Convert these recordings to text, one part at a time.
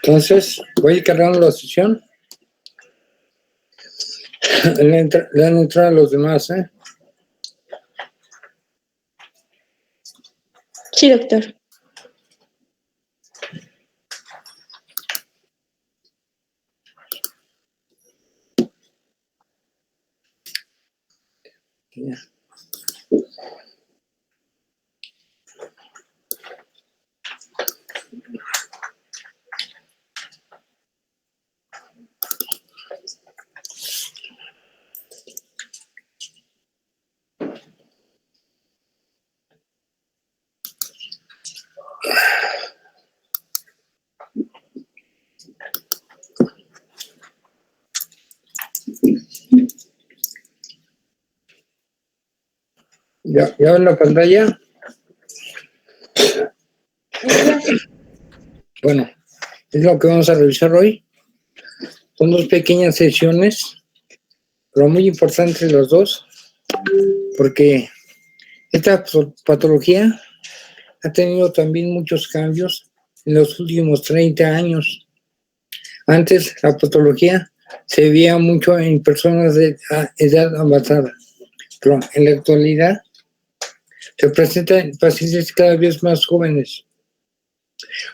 Entonces, voy a ir cargando la sesión. Le dan entrada a los demás, ¿eh? Sí, doctor. Ya. ¿Ya ven la pantalla? Bueno, es lo que vamos a revisar hoy. Son dos pequeñas sesiones, pero muy importantes las dos, porque esta patología ha tenido también muchos cambios en los últimos 30 años. Antes la patología se veía mucho en personas de edad avanzada, pero en la actualidad se presenta en pacientes cada vez más jóvenes,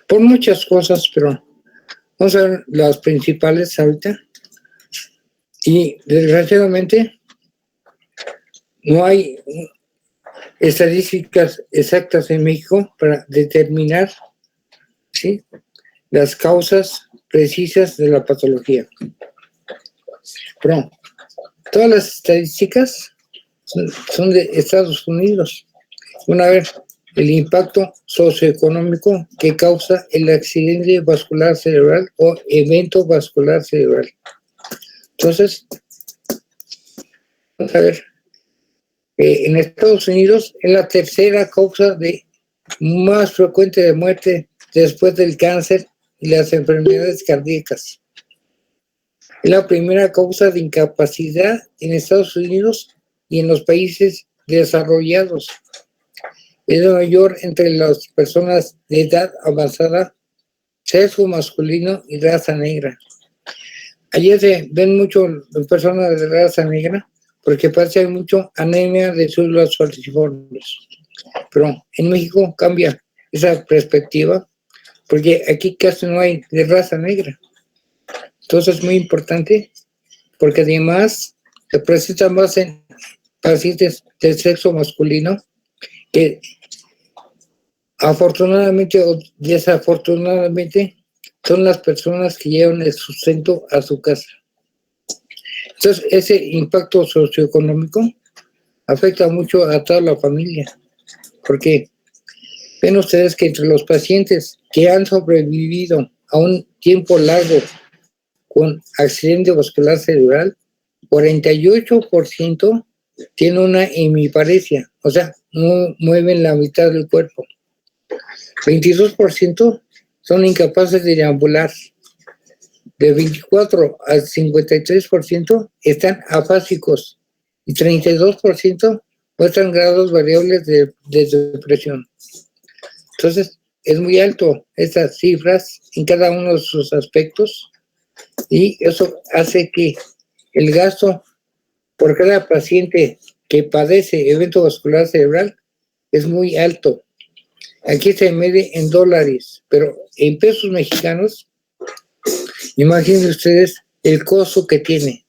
por muchas cosas, pero vamos a ver las principales ahorita. Y desgraciadamente no hay estadísticas exactas en México para determinar, ¿sí?, las causas precisas de la patología. Pero todas las estadísticas son de Estados Unidos. Van a ver el impacto socioeconómico que causa el accidente vascular cerebral o evento vascular cerebral. Entonces, vamos a ver, en Estados Unidos es la tercera causa más frecuente de muerte después del cáncer y las enfermedades cardíacas. Es la primera causa de incapacidad en Estados Unidos y en los países desarrollados. Es mayor entre las personas de edad avanzada, sexo masculino y raza negra. Allí se ven mucho las personas de raza negra porque parece que hay mucho anemia de células falciformes. Pero en México cambia esa perspectiva porque aquí casi no hay de raza negra. Entonces es muy importante porque además se presenta más en pacientes de sexo masculino que afortunadamente o desafortunadamente son las personas que llevan el sustento a su casa. Entonces ese impacto socioeconómico afecta mucho a toda la familia, porque ven ustedes que entre los pacientes que han sobrevivido a un tiempo largo con accidente vascular cerebral, 48% tiene una hemiparesia, o sea, no mueven la mitad del cuerpo. 22% son incapaces de deambular. De 24 al 53% están afásicos y 32% muestran grados variables de depresión. Entonces, es muy alto estas cifras en cada uno de sus aspectos y eso hace que el gasto por cada paciente que padece evento vascular cerebral es muy alto. Aquí se mide en dólares, pero en pesos mexicanos, imaginen ustedes el costo que tiene.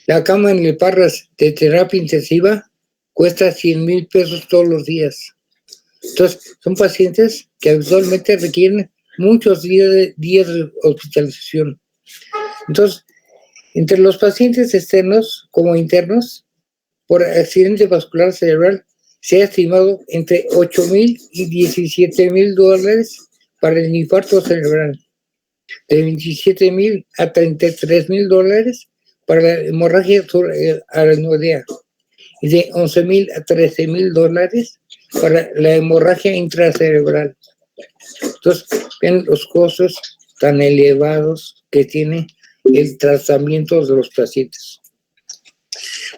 La cama en el Parras de terapia intensiva cuesta 100,000 pesos todos los días. Entonces, son pacientes que habitualmente requieren muchos días de hospitalización. Entonces, entre los pacientes externos como internos, por accidente vascular cerebral, se ha estimado entre 8,000 y 17,000 dólares para el infarto cerebral, de 27,000 a 33,000 dólares para la hemorragia aracnoidea y de 11,000 a 13,000 dólares para la hemorragia intracerebral. Entonces, ven los costos tan elevados que tiene el tratamiento de los pacientes.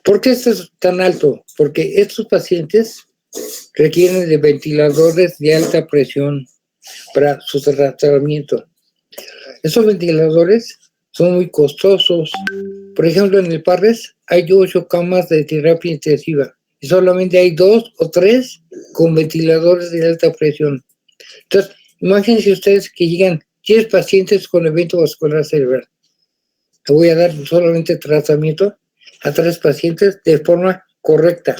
¿Por qué esto es tan alto? Porque estos pacientes requieren de ventiladores de alta presión para su tratamiento. Esos ventiladores son muy costosos. Por ejemplo, en el Parres hay 8 camas de terapia intensiva y solamente hay 2 o 3 con ventiladores de alta presión. Entonces, imagínense ustedes que llegan 10 pacientes con evento vascular cerebral. Le voy a dar solamente tratamiento a 3 pacientes de forma correcta.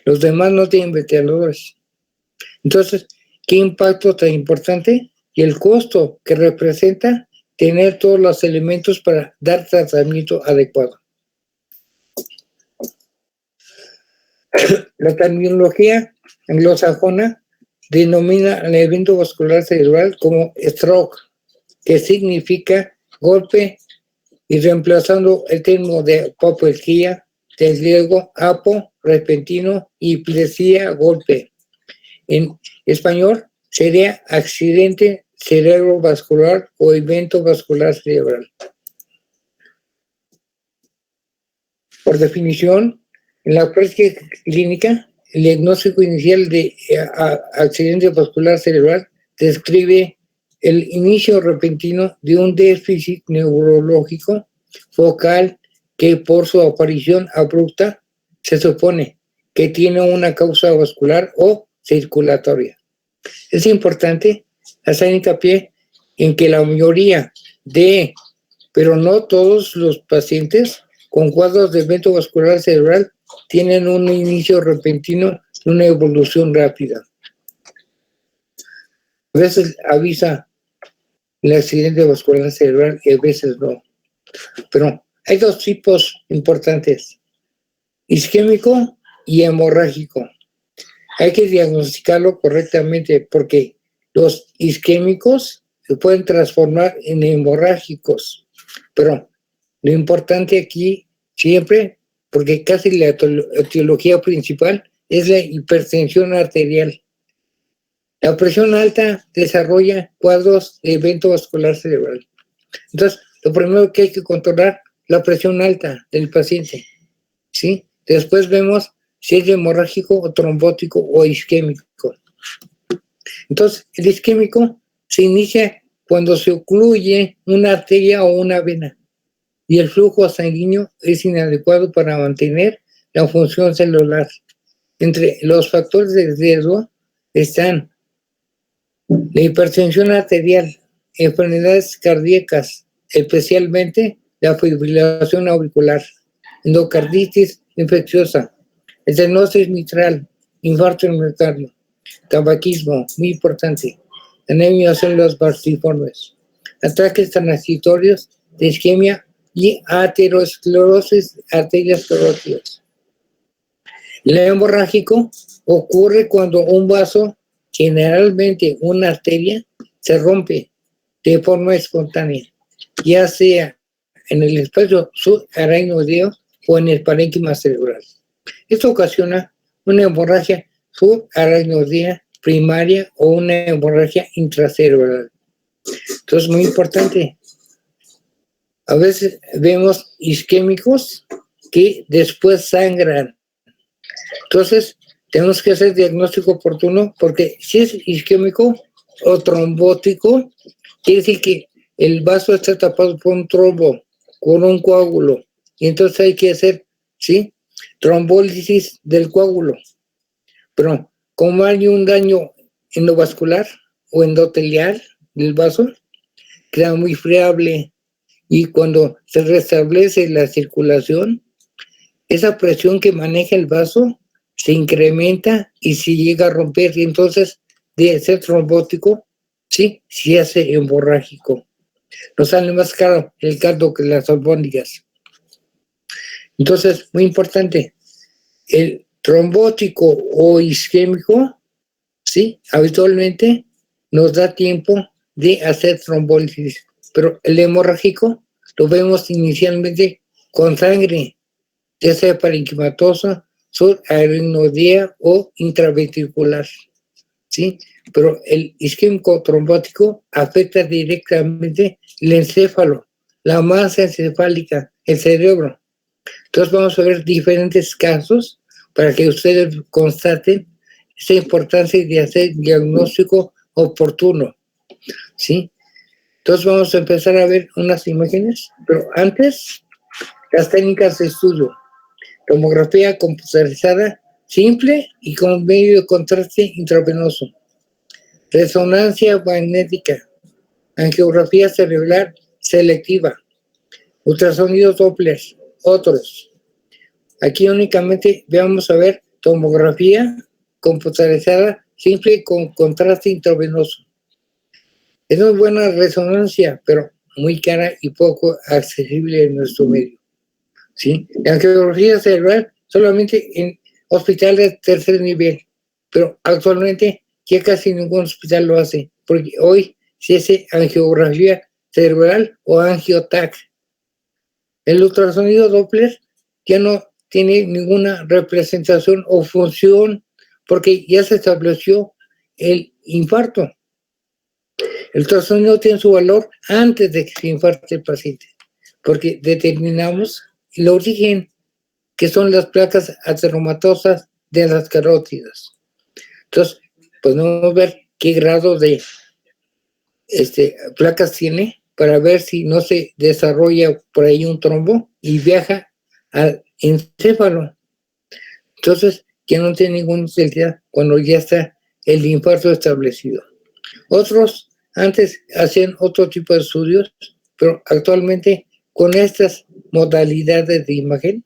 Los demás no tienen ventiladores. Entonces, ¿qué impacto tan importante? Y el costo que representa tener todos los elementos para dar tratamiento adecuado. La terminología anglosajona denomina al evento vascular cerebral como stroke, que significa golpe, y reemplazando el término de apoplejía, del griego apo, repentino, y plesía, golpe. En español sería accidente cerebrovascular o evento vascular cerebral. Por definición, en la práctica clínica, el diagnóstico inicial de accidente vascular cerebral describe el inicio repentino de un déficit neurológico focal que por su aparición abrupta se supone que tiene una causa vascular o circulatoria. Es importante hacer hincapié en que la mayoría pero no todos los pacientes con cuadros de evento vascular cerebral tienen un inicio repentino y una evolución rápida. A veces avisa el accidente vascular cerebral y a veces no. Pero hay 2 tipos importantes: isquémico y hemorrágico. Hay que diagnosticarlo correctamente porque los isquémicos se pueden transformar en hemorrágicos. Pero lo importante aquí siempre, porque casi la etiología principal es la hipertensión arterial. La presión alta desarrolla cuadros de evento vascular cerebral. Entonces, lo primero que hay que controlar la presión alta del paciente, ¿sí? Después vemos si es hemorrágico o trombótico o isquémico. Entonces, el isquémico se inicia cuando se ocluye una arteria o una vena y el flujo sanguíneo es inadecuado para mantener la función celular. Entre los factores de riesgo están la hipertensión arterial, enfermedades cardíacas, especialmente la fibrilación auricular, endocarditis infecciosa, estenosis mitral, infarto miocardio, tabaquismo, muy importante, anemia de células falciformes, ataques transitorios de isquemia y aterosclerosis, arterias carótidas. El hemorrágico ocurre cuando un vaso, generalmente una arteria, se rompe de forma espontánea, ya sea en el espacio subaracnoideo o en el parénquima cerebral. Esto ocasiona una hemorragia subaracnoidea primaria o una hemorragia intracerebral. Entonces, muy importante. A veces vemos isquémicos que después sangran. Entonces, tenemos que hacer diagnóstico oportuno porque si es isquémico o trombótico, quiere decir que el vaso está tapado por un trombo, con un coágulo. Y entonces hay que hacer, ¿sí?, trombólisis del coágulo. Pero como hay un daño endovascular o endotelial del vaso, queda muy friable. Y cuando se restablece la circulación, esa presión que maneja el vaso se incrementa y se llega a romper. Y entonces, de ser trombótico, sí, se hace hemorrágico. Nos sale más caro el caldo que las albóndigas. Entonces, muy importante, el trombótico o isquémico, sí, habitualmente nos da tiempo de hacer trombólisis, pero el hemorrágico lo vemos inicialmente con sangre, ya sea parenquimatosa, subaracnoidea o intraventricular, ¿sí? Pero el isquémico trombótico afecta directamente el encéfalo, la masa encefálica, el cerebro. Entonces vamos a ver diferentes casos para que ustedes constaten esa importancia de hacer diagnóstico oportuno, ¿sí? Entonces vamos a empezar a ver unas imágenes, pero antes, las técnicas de estudio. Tomografía computarizada simple y con medio de contraste intravenoso. Resonancia magnética. Angiografía cerebral selectiva. Ultrasonido Doppler. Otros. Aquí únicamente vamos a ver tomografía computarizada simple y con contraste intravenoso. Es muy buena resonancia, pero muy cara y poco accesible en nuestro medio. ¿Sí? La angiografía cerebral solamente en hospitales de tercer nivel, pero actualmente ya casi ningún hospital lo hace, porque hoy se hace angiografía cerebral o angiotac. El ultrasonido Doppler ya no tiene ninguna representación o función porque ya se estableció el infarto. El ultrasonido tiene su valor antes de que se infarte el paciente, porque determinamos el origen, que son las placas ateromatosas de las carótidas. Entonces, podemos ver qué grado de placas tiene para ver si no se desarrolla por ahí un trombo y viaja al encéfalo. Entonces, ya no tiene ninguna utilidad cuando ya está el infarto establecido. Otros antes hacían otro tipo de estudios, pero actualmente con estas modalidades de imagen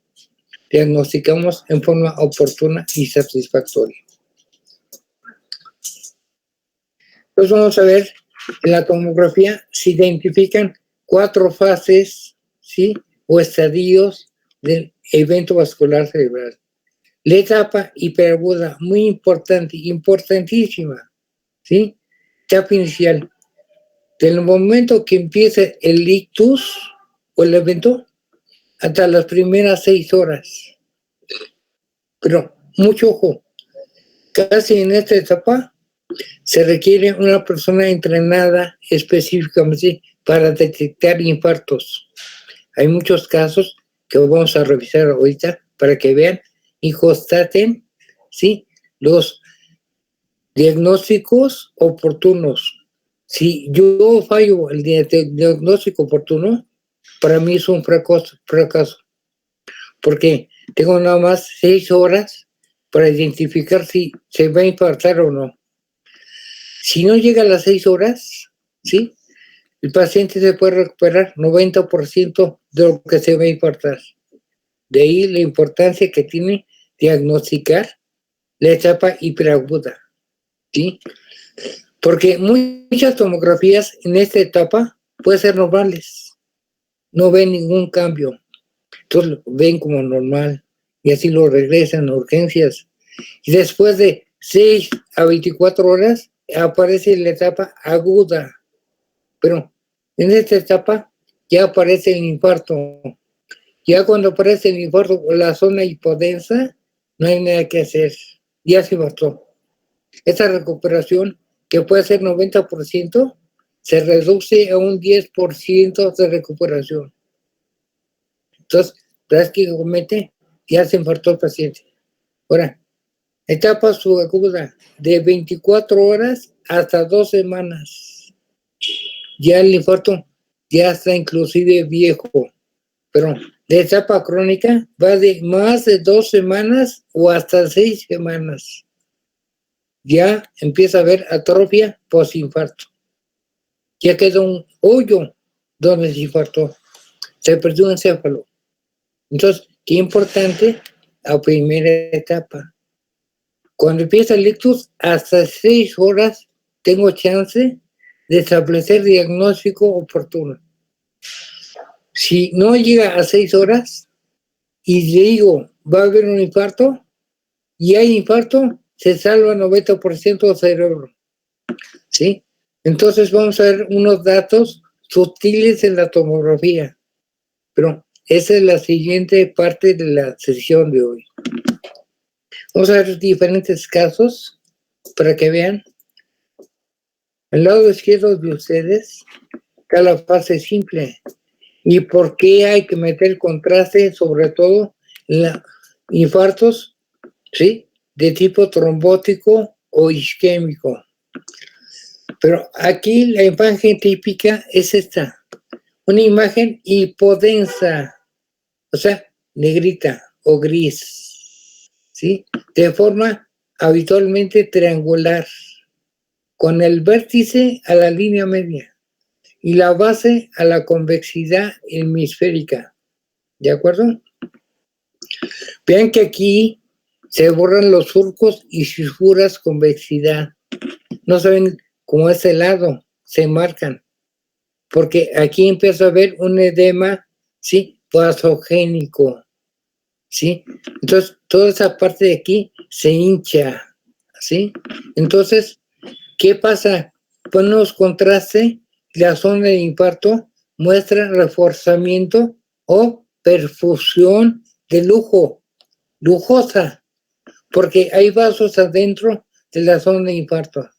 diagnosticamos en forma oportuna y satisfactoria. Entonces vamos a ver, en la tomografía se identifican 4 fases, ¿sí? O estadios del evento vascular cerebral. La etapa hiperaguda, muy importante, importantísima, ¿sí? Etapa inicial. Del momento que empieza el ictus o el evento hasta las primeras 6 horas. Pero mucho ojo, casi en esta etapa se requiere una persona entrenada específicamente para detectar infartos. Hay muchos casos que vamos a revisar ahorita para que vean y constaten, ¿sí?, los diagnósticos oportunos. Si yo fallo el diagnóstico oportuno, para mí es un fracaso, porque tengo nada más 6 horas para identificar si se va a infartar o no. Si no llega a las 6 horas, ¿sí?, el paciente se puede recuperar 90% de lo que se va a infartar. De ahí la importancia que tiene diagnosticar la etapa hiperaguda, ¿sí? Porque muchas tomografías en esta etapa pueden ser normales, no ven ningún cambio, entonces lo ven como normal y así lo regresan a urgencias. Y después de 6 a 24 horas aparece la etapa aguda, pero en esta etapa ya aparece el infarto. Ya cuando aparece el infarto o la zona hipodensa, no hay nada que hacer, ya se infartó. Esa recuperación, que puede ser 90%, se reduce a un 10% de recuperación. Entonces, prácticamente ya se infartó el paciente. Ahora, etapa subaguda de 24 horas hasta 2 semanas. Ya el infarto ya está inclusive viejo, pero la etapa crónica va de más de 2 semanas o hasta 6 semanas. Ya empieza a haber atrofia posinfarto. Ya quedó un hoyo donde se infartó. Se perdió un encéfalo. Entonces, qué importante la primera etapa. Cuando empieza el ictus, hasta 6 horas tengo chance de establecer diagnóstico oportuno. Si no llega a 6 horas y le digo, va a haber un infarto, y hay infarto, se salva 90% del cerebro, ¿sí? Entonces vamos a ver unos datos sutiles en la tomografía, pero esa es la siguiente parte de la sesión de hoy. Vamos a ver diferentes casos para que vean. Al lado izquierdo de ustedes está la fase simple. ¿Y por qué hay que meter contraste, sobre todo en infartos, ¿sí?, de tipo trombótico o isquémico? Pero aquí la imagen típica es esta, una imagen hipodensa, o sea, negrita o gris, ¿sí? De forma habitualmente triangular, con el vértice a la línea media y la base a la convexidad hemisférica, ¿de acuerdo? Vean que aquí se borran los surcos y fisuras convexidad. No saben cómo es el lado, se marcan, porque aquí empieza a haber un edema, ¿sí? Vasogénico, ¿sí? Entonces, toda esa parte de aquí se hincha, ¿sí? Entonces, ¿qué pasa? Ponemos contraste, la zona de infarto muestra reforzamiento o perfusión de lujo, lujosa, porque hay vasos adentro de la zona de infarto.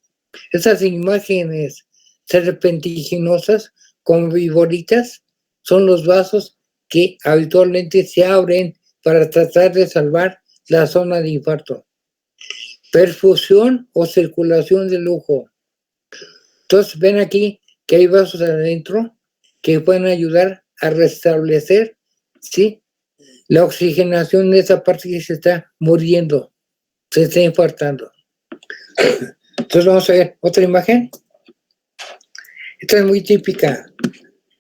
Esas imágenes serpentiginosas con viboritas son los vasos que habitualmente se abren para tratar de salvar la zona de infarto. Perfusión o circulación de lujo. Entonces ven aquí que hay vasos adentro que pueden ayudar a restablecer, ¿sí?, la oxigenación de esa parte que se está muriendo, se está infartando. Entonces vamos a ver otra imagen. Esta es muy típica.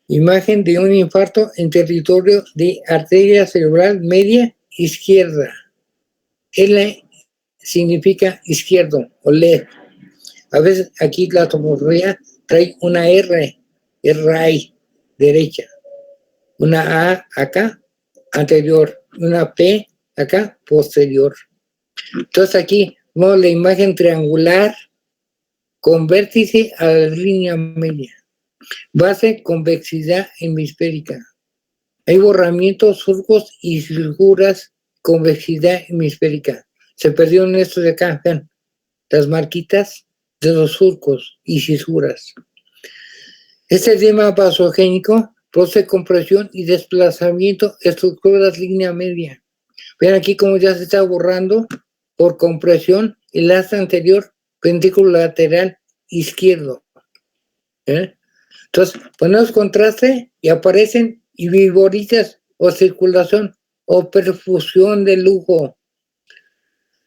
Imagen de un infarto en territorio de arteria cerebral media izquierda. L significa izquierdo o left. A veces aquí la tomografía trae una R, RAI, derecha. Una A acá, anterior. Una P acá, posterior. Entonces aquí vemos la imagen triangular con vértice a la línea media. Base, convexidad hemisférica. Hay borramientos, surcos y fisuras, convexidad hemisférica. Se perdieron estos de acá, vean, las marquitas de los surcos y fisuras. Este edema vasogénico produce compresión y desplazamiento, estructuras línea media. Vean aquí cómo ya se está borrando por compresión el asa anterior ventrículo lateral izquierdo. Entonces, ponemos contraste y aparecen viboritas o circulación o perfusión de lujo.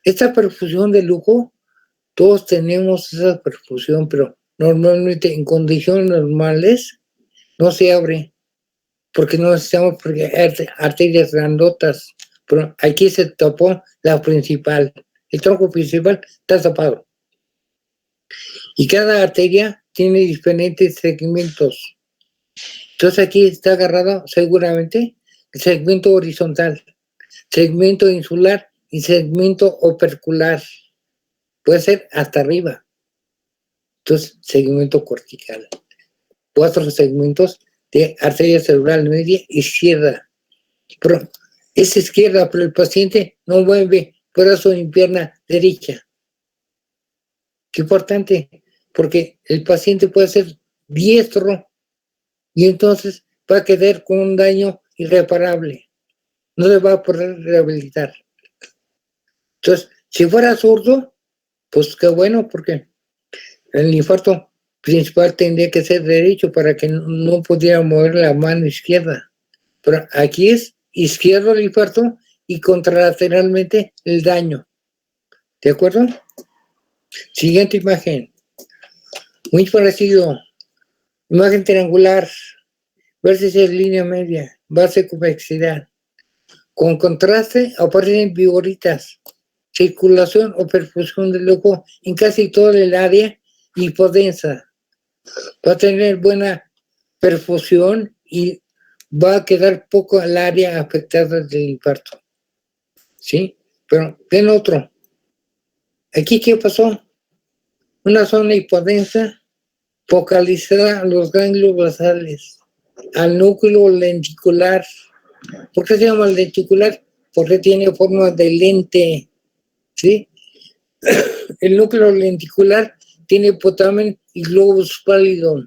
Esta perfusión de lujo, todos tenemos esa perfusión, pero normalmente en condiciones normales no se abre porque no necesitamos arterias grandotas. Pero aquí se tapó la principal. El tronco principal está tapado. Y cada arteria tiene diferentes segmentos. Entonces aquí está agarrado seguramente el segmento horizontal, segmento insular y segmento opercular. Puede ser hasta arriba. Entonces, segmento cortical. 4 segmentos de arteria cerebral media izquierda. Pero es izquierda, pero el paciente no mueve brazo ni pierna derecha. Qué importante, porque el paciente puede ser diestro y entonces va a quedar con un daño irreparable. No se va a poder rehabilitar. Entonces, si fuera zurdo, pues qué bueno, porque el infarto principal tendría que ser derecho para que no pudiera mover la mano izquierda. Pero aquí es izquierdo el infarto y contralateralmente el daño. ¿De acuerdo? Siguiente imagen. Muy parecido. Imagen triangular. Vértice de línea media. Base convexidad. Con contraste aparecen viboritas. Circulación o perfusión del lujo en casi toda el área hipodensa. Va a tener buena perfusión y va a quedar poco al área afectada del infarto. ¿Sí? Pero ven otro. Aquí, ¿qué pasó? Una zona hipodensa focalizada a los ganglios basales, al núcleo lenticular. ¿Por qué se llama lenticular? Porque tiene forma de lente. ¿Sí? El núcleo lenticular tiene putamen y globus pálido.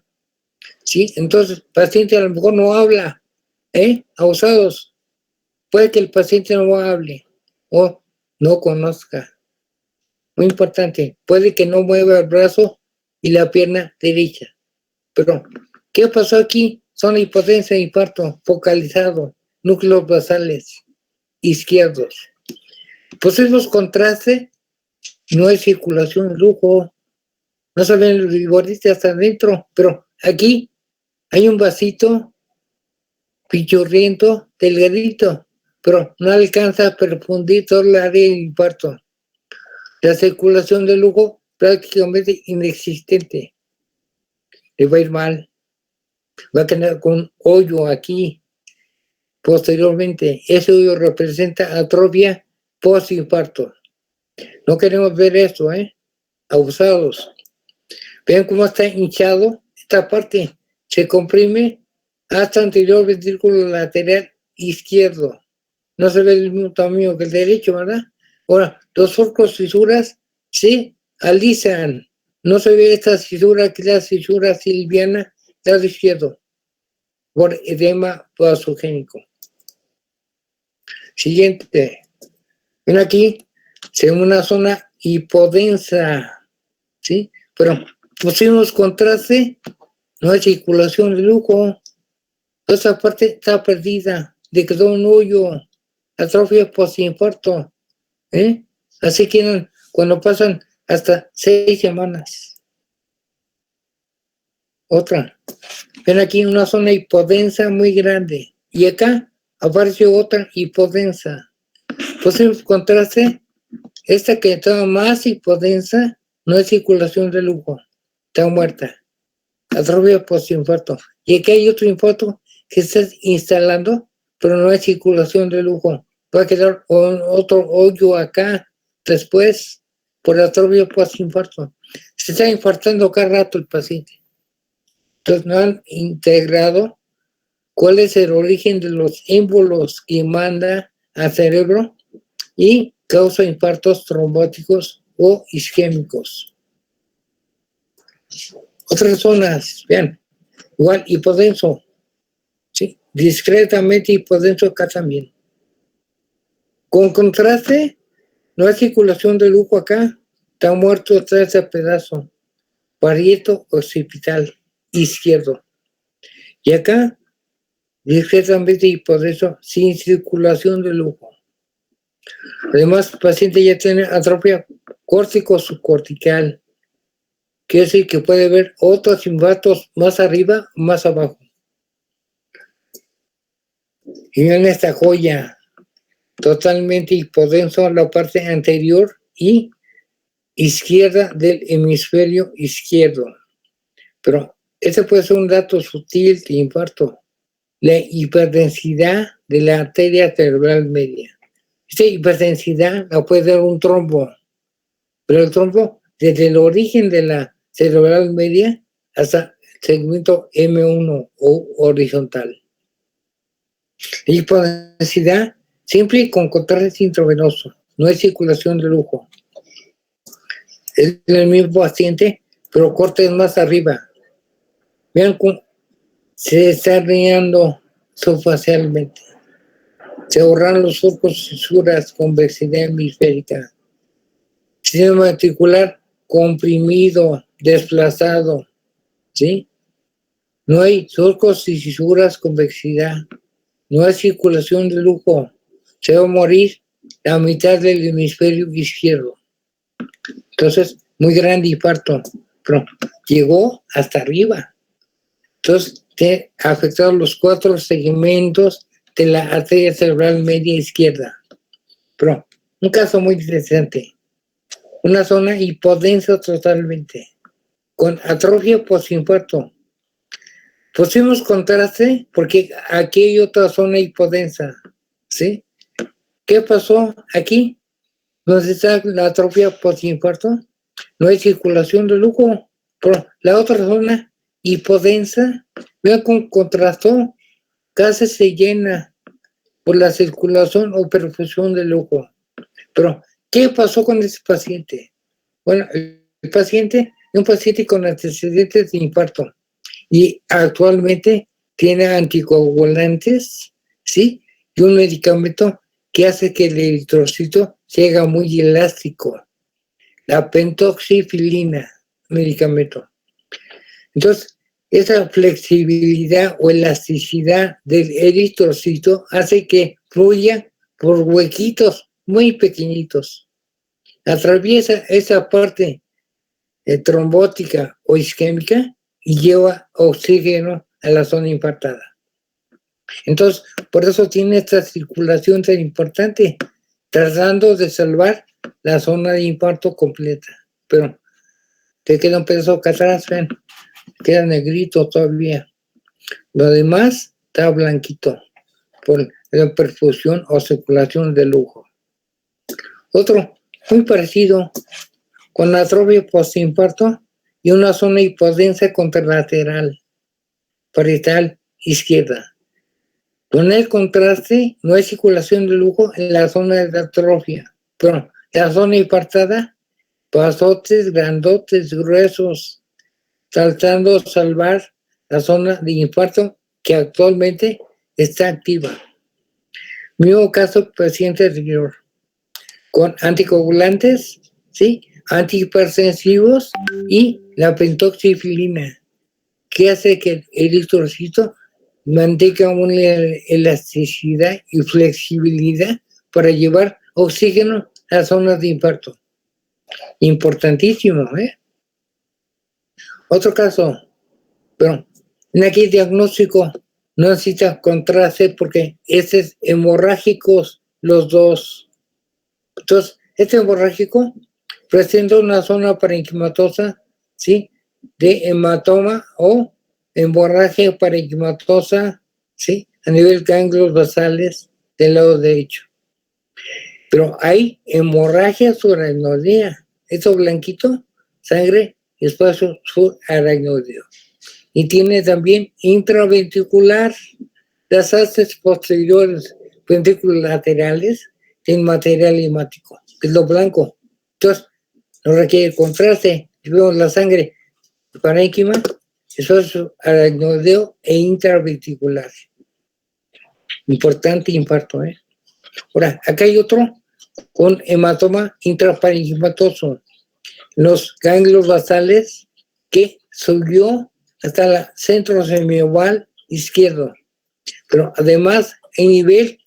¿Sí? Entonces, el paciente a lo mejor no habla, abusados. Puede que el paciente no hable o no conozca. Muy importante, puede que no mueva el brazo y la pierna derecha. Pero, ¿qué pasó aquí? Zona hipotensa de infarto focalizado, núcleos basales izquierdos. Pusimos contraste, no hay circulación de flujo, no se ven los riboristas hasta adentro, pero aquí hay un vasito pichurriento, delgadito, pero no alcanza a perfundir todo el área de infarto. La circulación de flujo prácticamente inexistente. Le va a ir mal. Va a quedar con un hoyo aquí. Posteriormente, ese hoyo representa atrofia postinfarto. No queremos ver esto, abusados. Vean cómo está hinchado esta parte. Se comprime hasta anterior ventrículo lateral izquierdo. No se ve el mismo tamaño que el derecho, ¿verdad? Ahora, los surcos fisuras se alisan. No se ve esta fisura que es la fisura silviana lado izquierdo por edema vasogénico. Siguiente. Ven aquí, se ve una zona hipodensa, ¿sí? Pero pusimos contraste, no hay circulación de flujo. Esa parte está perdida, le quedó un hoyo, atrofia postinfarto, Así quedan cuando pasan hasta 6 semanas. Otra. Ven aquí una zona hipodensa muy grande. Y acá apareció otra hipodensa. Pusimos contraste, esta que estaba más hipodensa, no hay circulación de flujo, está muerta. Atrofia postinfarto. Y aquí hay otro infarto que está instalando, pero no hay circulación de flujo. Va a quedar otro hoyo acá después por atrofia postinfarto. Se está infartando cada rato el paciente. Entonces no han integrado cuál es el origen de los émbolos que manda al cerebro y causa infartos trombóticos o isquémicos. Otras zonas, vean, igual hipodenso, ¿sí? Discretamente hipodenso acá también. Con contraste, no hay circulación de flujo acá, está muerto atrás de pedazo, parieto occipital izquierdo. Y acá, discretamente hipodenso, sin circulación de flujo. Además, el paciente ya tiene atrofia córtico-subcortical, quiere decir que puede ver otros infartos más arriba o más abajo. Y vean esta joya, totalmente hipodenso la parte anterior y izquierda del hemisferio izquierdo. Pero ese puede ser un dato sutil de infarto. La hiperdensidad de la arteria cerebral media. Esta hiperdensidad la puede dar un trombo, pero el trombo desde el origen de la cerebral media hasta el segmento M1 o horizontal. La hipodensidad siempre con contraste intravenoso, no hay circulación de flujo. Es el mismo paciente, pero cortes más arriba. Vean cómo se está riendo subfacialmente. Se borran los surcos fisuras, convexidad hemisférica. Sistema articular comprimido, desplazado, ¿sí? No hay surcos y fisuras, convexidad. No hay circulación de flujo. Se va a morir la mitad del hemisferio izquierdo. Entonces, muy grande infarto, pero llegó hasta arriba. Entonces, te afectaron los 4 segmentos de la arteria cerebral media izquierda. Pero, un caso muy interesante. Una zona hipodensa totalmente, con atrofia postinfarto. Pusimos contraste porque aquí hay otra zona hipodensa, ¿sí? ¿Qué pasó aquí? ¿Dónde está la atrofia postinfarto? No hay circulación de flujo. Pero la otra zona hipodensa, vean cómo contrastó, casi se llena por la circulación o perfusión de flujo. Pero, ¿qué pasó con ese paciente? Bueno, el paciente es un paciente con antecedentes de infarto y actualmente tiene anticoagulantes, ¿sí? Y un medicamento que hace que el eritrocito se haga muy elástico, la pentoxifilina, medicamento. Entonces, esa flexibilidad o elasticidad del eritrocito hace que fluya por huequitos muy pequeñitos. Atraviesa esa parte trombótica o isquémica y lleva oxígeno a la zona infartada. Entonces, por eso tiene esta circulación tan importante, tratando de salvar la zona de infarto completa. Pero te queda un pedazo acá atrás, ven, queda negrito todavía. Lo demás está blanquito por la perfusión o circulación del lujo. Otro muy parecido, con atrofia postinfarto y una zona hipodensa contralateral, parietal izquierda. Con el contraste, no hay circulación de lujo en la zona de atrofia, pero la zona infartada, pasotes grandotes, gruesos, tratando de salvar la zona de infarto que actualmente está activa. Mismo caso paciente anterior, con anticoagulantes, ¿sí? Antihipertensivos y la pentoxifilina, que hace que el eritrocito mantenga una elasticidad y flexibilidad para llevar oxígeno a las zonas de infarto. Importantísimo, ¿eh? Otro caso, pero en aquel diagnóstico no necesita contraste porque es hemorrágicos los dos. Entonces, este hemorrágico presenta una zona parenquimatosa, ¿sí? De hematoma o hemorragia parenquimatosa, ¿sí? A nivel ganglios basales del lado derecho. Pero hay hemorragia subaracnoidea. Eso blanquito, sangre, espacio subaracnoideo. Y tiene también intraventricular. Las haces posteriores ventriculaterales tienen material hemático, que es lo blanco. Entonces, no requiere contraste. Si vemos la sangre parénquima, espacio aracnoideo e intraventricular. Importante infarto, ¿eh? Ahora, acá hay otro con hematoma intraparenquimatoso. Los ganglios basales que subió hasta el centro semioval izquierdo. Pero además, en nivel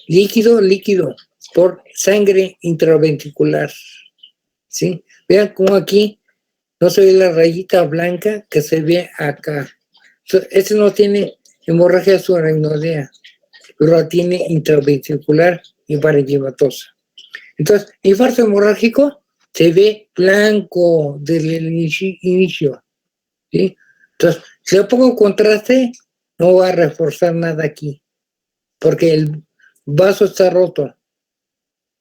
líquido por sangre intraventricular. ¿Sí? Vean cómo aquí no se ve la rayita blanca que se ve acá. Este no tiene hemorragia subaracnoidea, pero la tiene intraventricular y parenquimatosa. Entonces, infarto hemorrágico se ve blanco desde el inicio. ¿Sí? Entonces, si le pongo contraste, no va a reforzar nada aquí, porque el vaso está roto.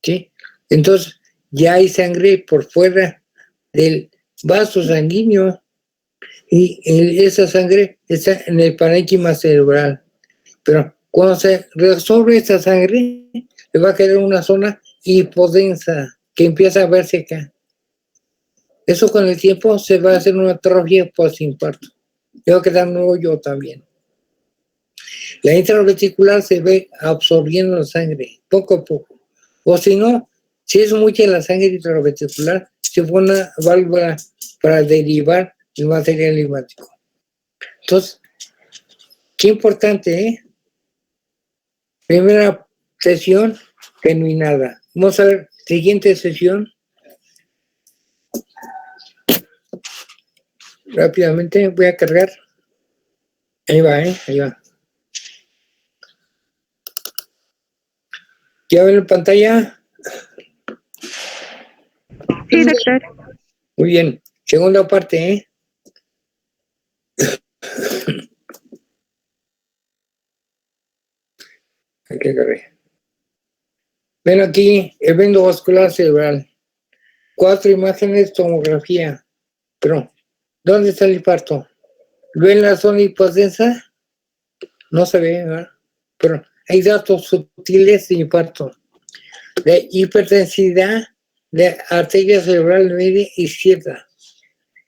¿Sí? Entonces, ya hay sangre por fuera del vaso sanguíneo y esa sangre está en el parénquima cerebral. Pero cuando se reabsorbe esa sangre, le va a quedar una zona hipodensa que empieza a verse acá. Eso con el tiempo se va a hacer una atrofia postinfarto. Le va a quedar un hoyo también. La intraventricular se ve absorbiendo la sangre, poco a poco. O si no, si es mucha la sangre intraventricular, se pone una válvula para derivar el material hemático. Entonces, qué importante, ¿eh? Primera sesión terminada. Vamos a ver, siguiente sesión. Rápidamente voy a cargar. Ahí va, ahí va. ¿Ya ven en pantalla? Sí, doctor. Muy bien. Segunda parte, ¿eh? Aquí agarré. Ven aquí, evento vascular cerebral. 4 imágenes, tomografía. Pero, ¿dónde está el infarto? ¿Ven la zona hipotensa? No se ve, ¿verdad? Pero hay datos sutiles de infarto. De hipertensidad de arteria cerebral media izquierda.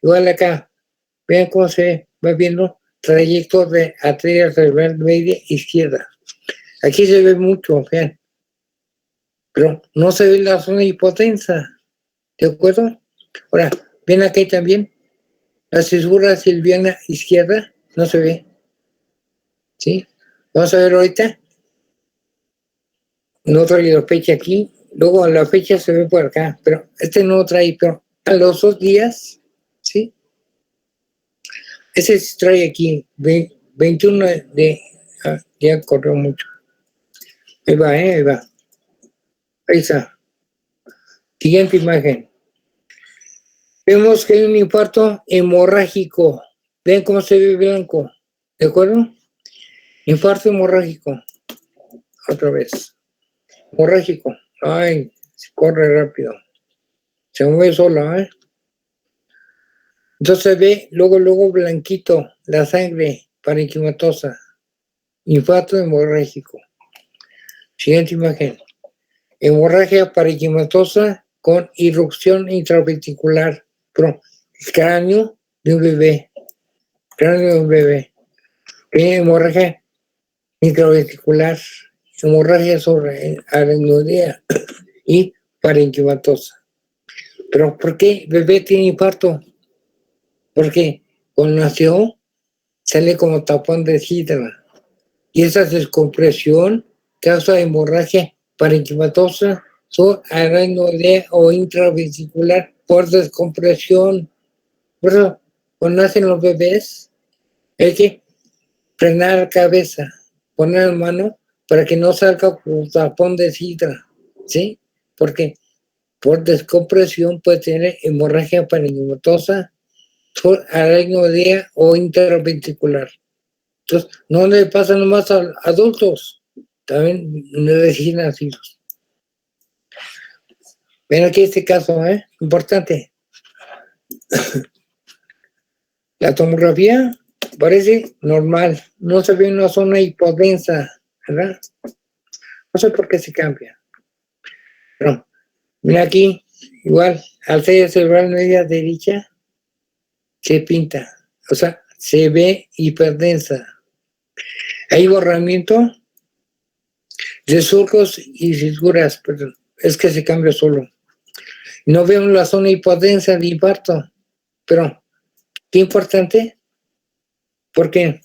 Igual acá, vean cómo se va viendo trayecto de arteria cerebral media izquierda. Aquí se ve mucho, vean. Pero no se ve la zona hipotensa. ¿De acuerdo? Ahora, ven aquí también La cisura silviana izquierda no se ve. ¿Sí? Vamos a ver ahorita. No trae la fecha aquí. Luego la fecha se ve por acá. Pero no trae, pero a los 2 días, ¿sí? Ese sí trae aquí. 21 de... ya corrió mucho. Ahí va, ahí va. Ahí está. Siguiente imagen. Vemos que hay un infarto hemorrágico. ¿Ven cómo se ve blanco? ¿De acuerdo? Infarto hemorrágico. Otra vez. Hemorrágico. Ay, se corre rápido. Se mueve solo, ¿eh? Entonces se ve luego blanquito la sangre parenquimatosa. Infarto hemorrágico. Siguiente imagen. Hemorragia parenquimatosa con irrupción intraventricular. Cráneo de un bebé. Cráneo de un bebé. Hemorragia intraventricular. Hemorragia sobre arenodea y parenquimatosa. Pero ¿por qué bebé tiene infarto? Porque cuando nació sale como tapón de sidra. Y esa descompresión causa hemorragia parenquimatosa subaracnoidea o intravesicular por descompresión. Por eso, cuando nacen los bebés, hay que frenar la cabeza, poner la mano para que no salga por tapón de sidra, ¿sí? Porque por descompresión puede tener hemorragia parenquimatosa subaracnoidea o interventricular. Entonces, no le pasa nomás a adultos, también recién nacidos. Ven aquí este caso, importante. La tomografía parece normal, no se ve una zona hipodensa, ¿verdad? No sé por qué se cambia. Pero, mira aquí, igual, arteria cerebral media derecha, se pinta, o sea, se ve hiperdensa. Hay borramiento de surcos y fisuras, pero es que se cambia solo. No vemos la zona hipodensa de infarto, pero qué importante, porque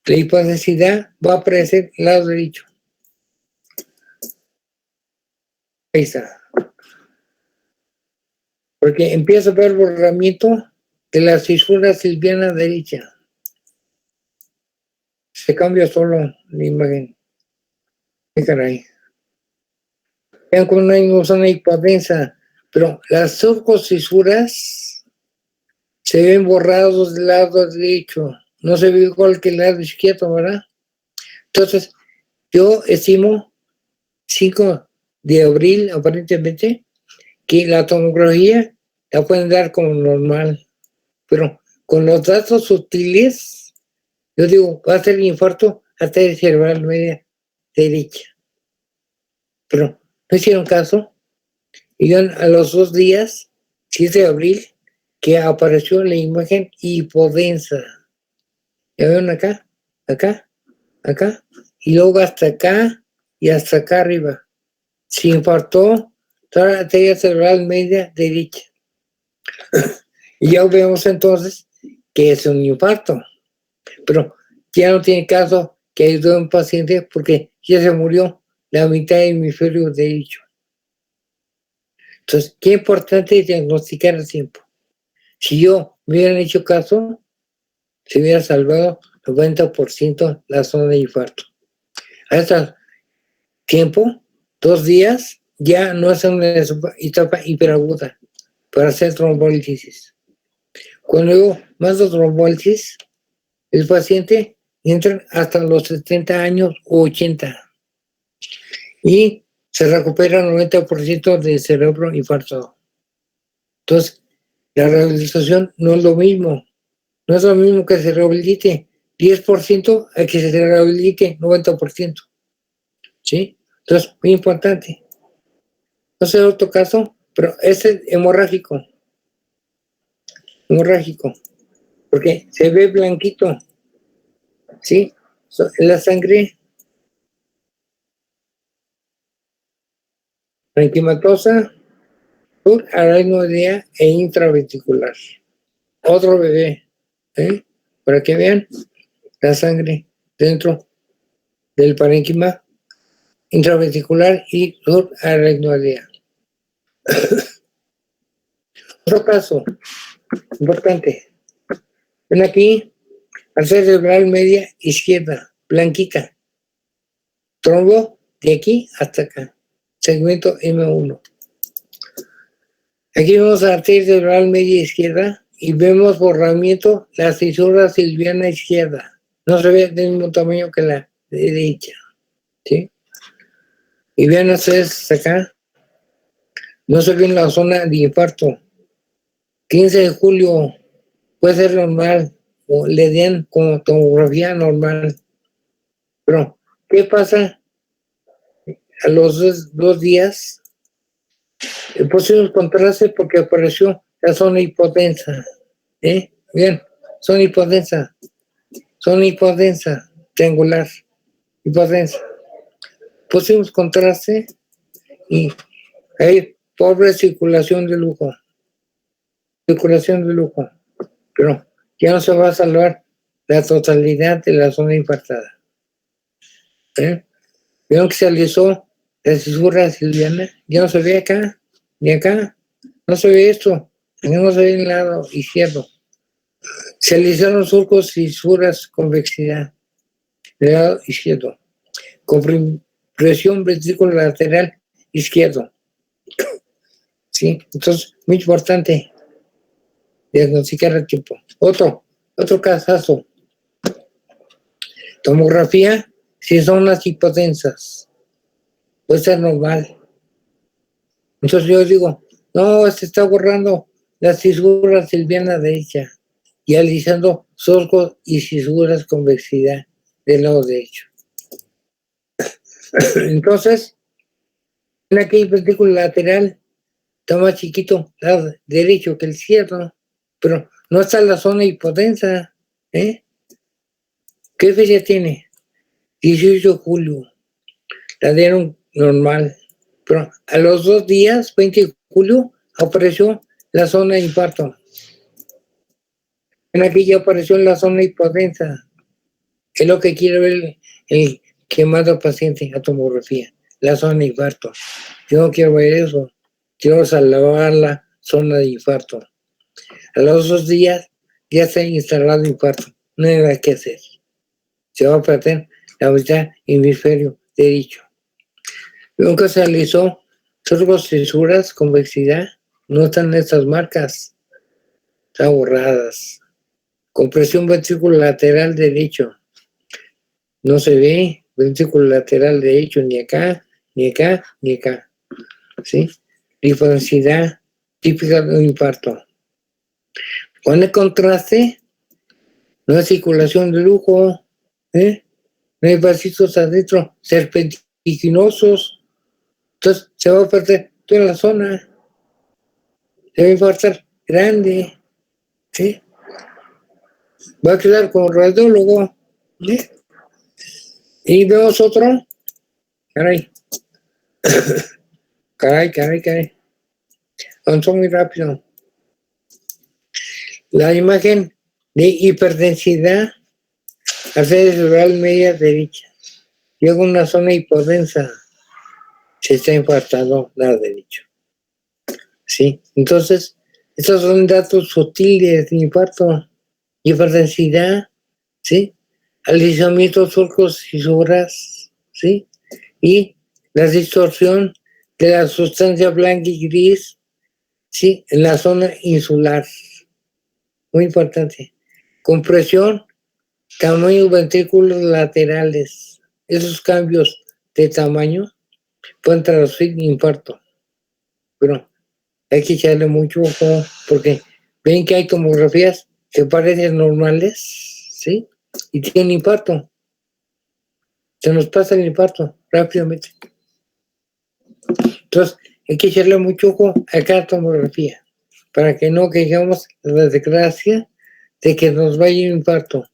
la hipodensidad va a aparecer al lado derecho. Ahí está. Porque empieza a ver borramiento de la fisura silviana derecha. Se cambia solo la imagen. Qué caray. Vean cómo no hay una zona hipodensa, pero las surcofisuras se ven borrados del lado derecho. No se ve igual que el lado izquierdo, ¿verdad? Entonces, yo estimo 5 de abril, aparentemente, que la tomografía la pueden dar como normal, pero con los datos sutiles, yo digo, va a ser infarto arteria cerebral media derecha. Pero no hicieron caso, y a los 2 días, 7 de abril, que apareció la imagen hipodensa. ¿Ya ven acá? Acá, acá, y luego hasta acá y hasta acá arriba. Se infartó toda la arteria cerebral media derecha. Y ya vemos entonces que es un infarto. Pero ya no tiene caso que ayude a un paciente porque ya se murió la mitad del hemisferio derecho. Entonces, qué importante es diagnosticar a tiempo. Si yo me hubieran hecho caso, se hubiera salvado 90% la zona de infarto. A este tiempo, 2 días, ya no es una etapa hiperaguda para hacer trombolisis. Cuando hubo más de trombolisis, el paciente entra hasta los 70 años o 80 y se recupera el 90% del cerebro infartado. Entonces, la rehabilitación no es lo mismo. No es lo mismo que se rehabilite 10% a que se rehabilite 90%. ¿Sí? Entonces, muy importante. No sé otro caso, pero este es hemorrágico. Hemorrágico. Porque se ve blanquito. ¿Sí? La sangre parenquimatosa subaracnoidea e intraventricular. Otro bebé, para que vean la sangre dentro del parénquima intraventricular y subaracnoidea. Otro caso importante. Ven aquí, arteria cerebral media izquierda, blanquita. Trombo de aquí hasta acá. Segmento M1. Aquí vemos la arteria cerebral media izquierda y vemos borramiento la fisura silviana izquierda. No se ve del mismo tamaño que la derecha. ¿Sí? Y vean ustedes acá, no se ve en la zona de infarto. 15 de julio puede ser normal o le den como tomografía normal. Pero, ¿qué pasa? A los 2 días pusimos contraste porque apareció la zona hipotensa. Bien, zona hipotensa, triangular, hipotensa. Pusimos contraste y hay pobre circulación de lujo. Pero ya no se va a salvar la totalidad de la zona infartada. Vieron que se alisó la fisura silviana, ya no se ve acá, ni acá, no se ve esto, no se ve en el lado izquierdo. Se alisaron surcos y fisuras convexidad del lado izquierdo, con presión ventrículo lateral izquierdo. ¿Sí? Entonces, muy importante diagnosticar a tiempo. Otro casazo. Tomografía, si son las hipotensas, puede ser normal. Entonces yo digo, no, se está borrando las fisuras silviana derecha y alisando surcos y fisuras convexidad del lado derecho. Entonces, en aquel ventrículo lateral está más chiquito, lado derecho que el izquierdo, pero no está en la zona hipotensa. ¿Qué fecha tiene? 18 de julio. La dieron normal. Pero a los 2 días, 20 de julio, apareció la zona de infarto. En aquí ya apareció en la zona hipotensa. Es lo que quiere ver el quemado paciente a tomografía, la zona de infarto. Yo no quiero ver eso. Quiero salvar la zona de infarto. A los 2 días ya se ha instalado infarto. No hay nada que hacer. Se va a perder la mitad hemisferio derecho. Nunca se realizó surcos, fisuras, convexidad. No están estas marcas. Están borradas. Compresión ventrículo lateral derecho. No se ve ventrículo lateral derecho ni acá, ni acá, ni acá. ¿Sí? Lipodensidad típica de un infarto. Con el contraste, no hay circulación de lujo, no hay vasitos adentro serpentiginosos. Entonces se va a perder toda la zona. Se va a infartar grande. ¿Sí? Va a quedar como radiólogo. Y vemos otro. Caray. Caray. Avanzó muy rápido. La imagen de hiperdensidad arteria cerebral media derecha. Llega una zona hipodensa. Se está infartando lado derecho. ¿Sí? Entonces, estos son datos sutiles de infarto. Hiperdensidad, ¿sí? Alisamiento, surcos, fisuras, ¿sí? Y la distorsión de la sustancia blanca y gris, ¿sí? En la zona insular. Muy importante. Compresión, tamaño ventrículos laterales. Esos cambios de tamaño pueden traducir infarto. Pero hay que echarle mucho ojo porque ven que hay tomografías que parecen normales, ¿sí? Y tienen infarto. Se nos pasa el infarto rápidamente. Entonces, hay que echarle mucho ojo a cada tomografía para que no caigamos en la desgracia de que nos vaya un infarto.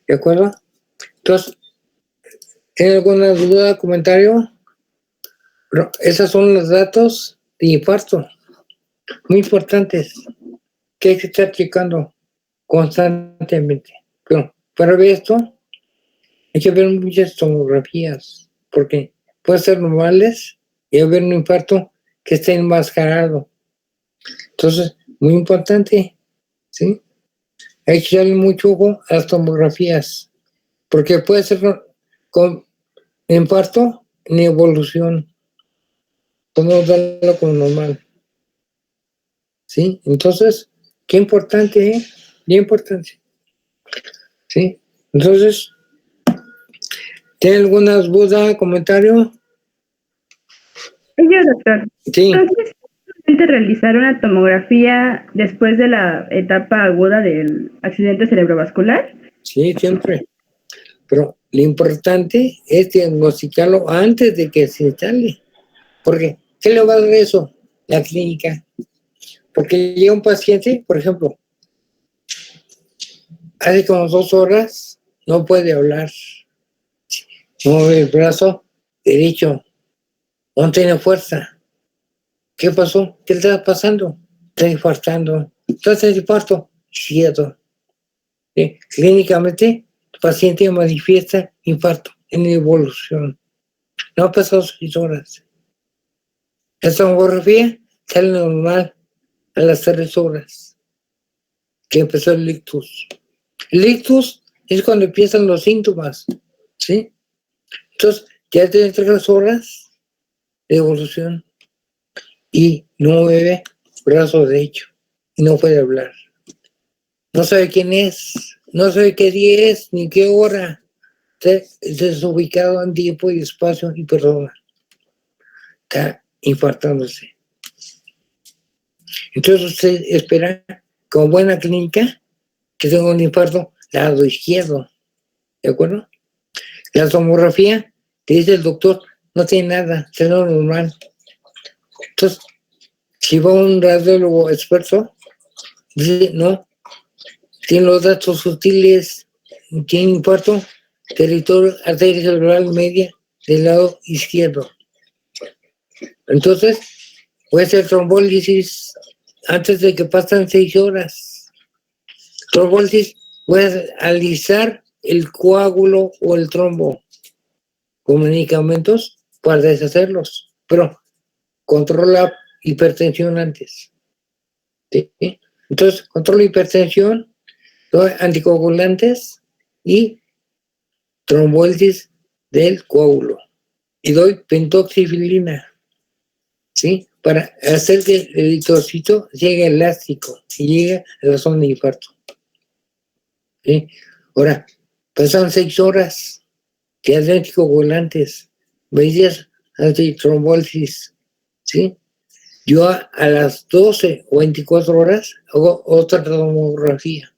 ¿De acuerdo? Entonces, ¿tienen alguna duda, comentario? Pero esos son los datos de infarto. muy importantes que hay que estar checando constantemente. Pero para ver esto, hay que ver muchas tomografías, porque puede ser normales y haber un infarto que esté enmascarado. Entonces, muy importante, ¿sí? Hay que darle mucho ojo a las tomografías, porque puede ser con infarto en evolución, podemos darlo como normal, ¿sí? Entonces, qué importante, ¿eh? Bien importante, ¿sí? Entonces, ¿tiene alguna duda, comentario? Oye, doctor, Sí, entonces, ¿solamente realizar una tomografía después de la etapa aguda del accidente cerebrovascular? sí, siempre. Pero lo importante es diagnosticarlo antes de que se instale. Porque, ¿qué le va a dar eso? La clínica. Porque llega un paciente, por ejemplo, hace como 2 horas, no puede hablar, no mueve el brazo derecho, no tiene fuerza. ¿Qué pasó? ¿Qué le está pasando? Está infartando. Entonces, infarto, cierto. Clínicamente, el paciente manifiesta infarto en evolución. No ha pasado 6 horas. La tomografía sale normal a las 3 horas que empezó el ictus. El ictus es cuando empiezan los síntomas, ¿sí? Entonces, ya tiene 3 horas de evolución y no mueve brazo derecho y no puede hablar. No sabe quién es, no sabe qué día es ni qué hora. Está desubicado en tiempo y espacio y persona. Está infartándose. Entonces usted espera, como buena clínica, que tenga un infarto lado izquierdo, ¿de acuerdo? La tomografía, te dice el doctor, no tiene nada, es lo normal. Entonces, si va un radiólogo experto, dice, no, tiene los datos sutiles, tiene infarto, territorio arteria cerebral media del lado izquierdo. Entonces, puede ser trombólisis antes de que pasen 6 horas. Trombólisis puede alisar el coágulo o el trombo con medicamentos para deshacerlos, pero controla hipertensión antes. ¿Sí? Entonces, controla hipertensión, anticoagulantes y trombólisis del coágulo. Y doy pentoxifilina, ¿sí? Para hacer que el eritrocito llegue elástico y llegue a la zona de infarto. ¿Sí? Ahora, pasan 6 horas, que hacen anticoagulantes, medidas antitrombólisis, ¿sí? Yo a las 12 o 24 horas hago otra tomografía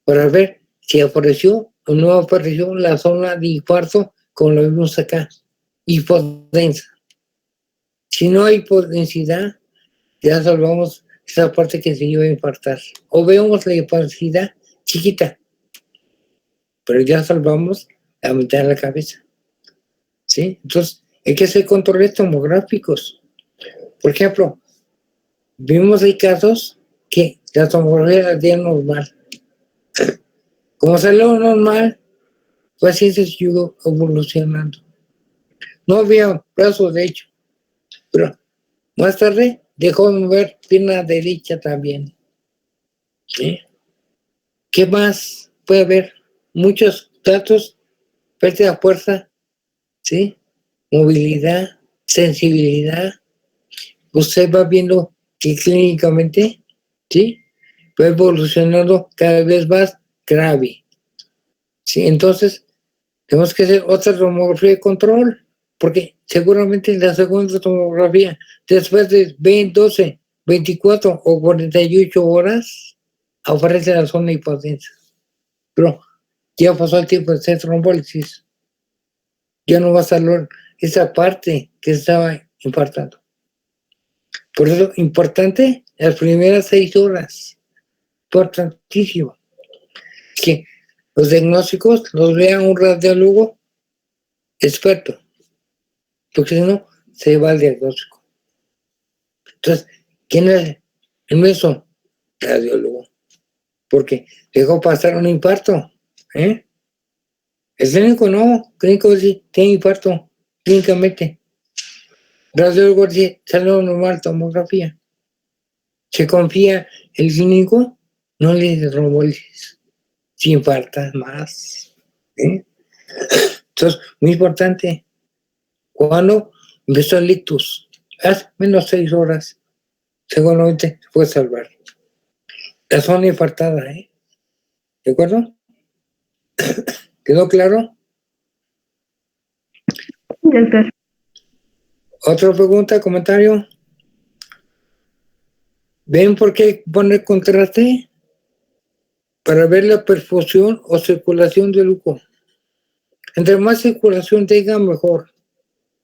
para ver si apareció o no apareció la zona de infarto, como lo vimos acá, hipodensa. Si no hay hipodensidad, ya salvamos esa parte que se iba a infartar. O vemos la hipodensidad chiquita, pero ya salvamos la mitad de la cabeza. ¿Sí? Entonces, hay que hacer controles tomográficos. Por ejemplo, vimos hay casos que la tomografía la dieron normal. Como salió normal, pues así se siguió evolucionando. No había brazo derecho, pero más tarde dejó de mover pierna derecha también. ¿Sí? ¿Qué más puede haber? Muchos datos, pérdida de fuerza, ¿sí? Movilidad, sensibilidad. Usted va viendo que clínicamente, ¿sí? Va evolucionando cada vez más grave. ¿Sí? Entonces, tenemos que hacer otra tomografía de control, porque seguramente en la segunda tomografía, después de 20, 12, 24 o 48 horas, aparece la zona hipotensa. Pero ya pasó el tiempo de hacer trombólisis. Ya no va a salir esa parte que estaba infartando. Por eso, importante, las primeras 6 horas. Importantísimo. Que los diagnósticos los vea un radiólogo experto, porque si no, se va al diagnóstico. Entonces, ¿Quién es el médico? Radiólogo. Porque dejó pasar un infarto. El clínico no. El clínico sí tiene infarto clínicamente. Radiólogo dice, salió normal, tomografía. Se confía el clínico, no le trombosis. Si infartas más. Entonces, muy importante. Cuando empezó el ictus, hace menos 6 horas, seguramente se puede salvar. La zona infartada, ¿de acuerdo? ¿Quedó claro? Doctor. ¿Otra pregunta, comentario? ¿Ven por qué poner contraste? Para ver la perfusión o circulación del luco. Entre más circulación tenga, mejor.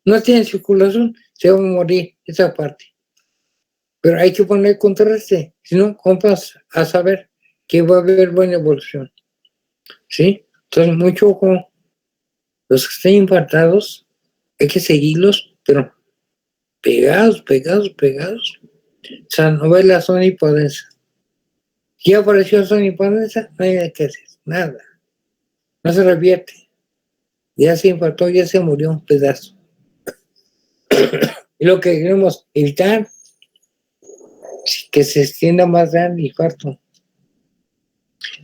No tiene circulación, se va a morir esa parte. Pero hay que poner contraste, si no, ¿cómo vas a saber que va a haber buena evolución? ¿Sí? Entonces, mucho ojo. Los que estén infartados, hay que seguirlos, pero pegados. O sea, no ve la zona hipodensa. ¿Ya apareció zona hipodensa? No hay nada que hacer, nada. No se revierte. Ya se infartó, ya se murió un pedazo. Y lo que queremos evitar es que se extienda más grande el infarto.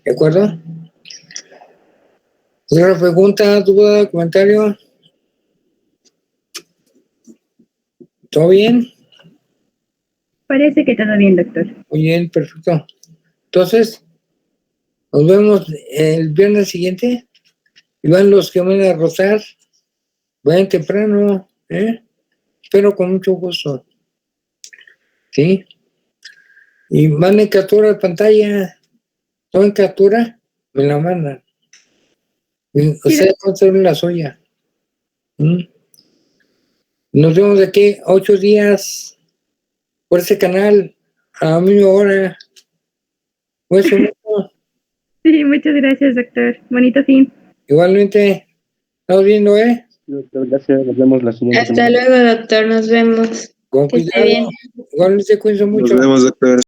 ¿De acuerdo? ¿Otra pregunta, duda, comentario? ¿Todo bien? Parece que todo bien, doctor. Muy bien, perfecto. Entonces, nos vemos el viernes siguiente. Y van los que van a rotar. Vayan temprano, Espero con mucho gusto. ¿Sí? Y manden captura de pantalla. ¿No en captura? Me la mandan. O sea, conserven la suya. Nos vemos de aquí a 8 días por ese canal a la misma hora. Pues, Sí, muchas gracias, doctor. Bonito fin. igualmente, estamos viendo, Doctor, gracias. Nos vemos la siguiente Hasta semana. luego, doctor. Nos vemos. Con Que esté cuidado. bien. Igualmente, cuídense mucho. Nos vemos, doctor.